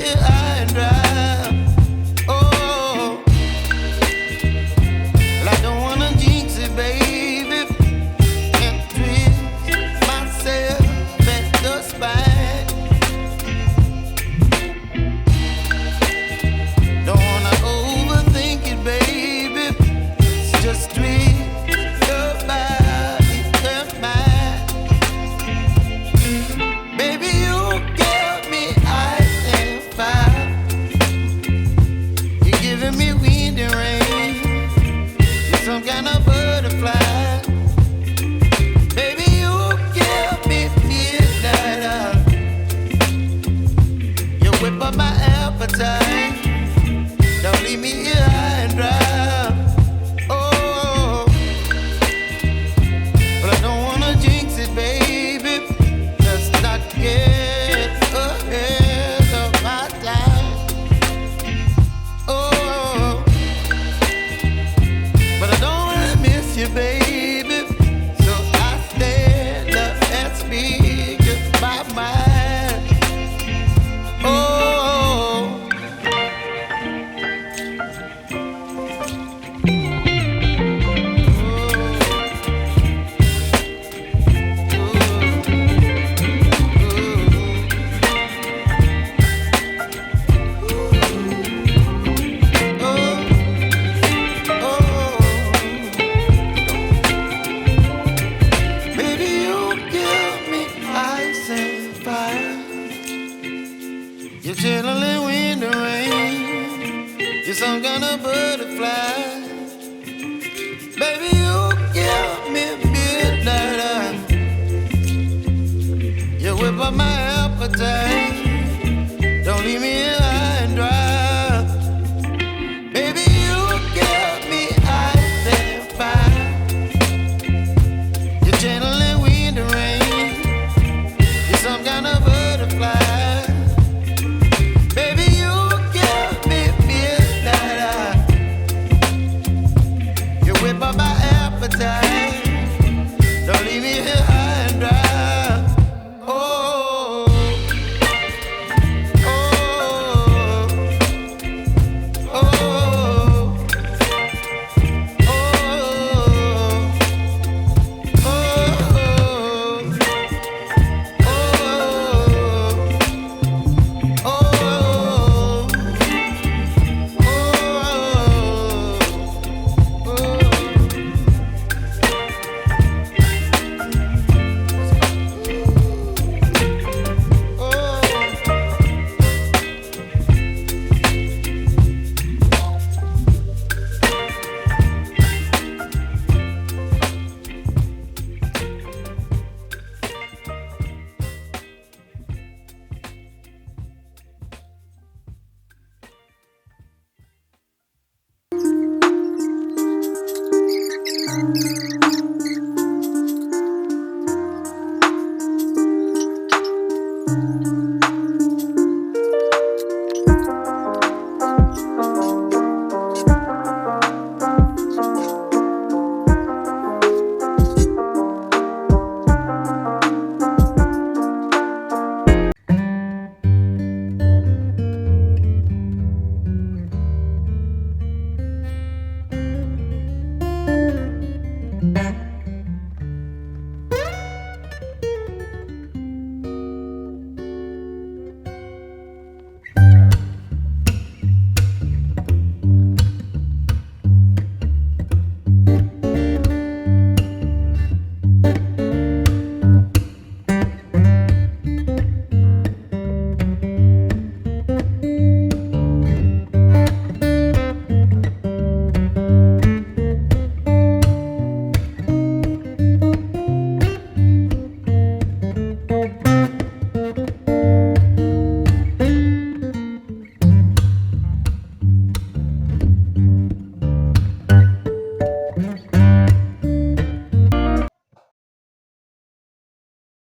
here high and dry. Oh, well, I don't wanna jinx it, baby, and twist myself at the spine. Don't wanna overthink it, baby. It's just twist your body and mine. Baby, you give me ice and fire. You're giving me wind and rain. You're some kind of butterfly. Baby, you give me midnight. You whip up my appetite. Don't leave me here high and dry. Oh, but I don't wanna jinx it, baby. Let's not get ahead of my time. Oh, but I don't wanna miss you, baby. So I stand up and speak my mind. Oh. Baby, you give me ice and fire. You're chilling wind and rain. You're some kind of butterfly. Baby, you give me midnight. You whip up my appetite.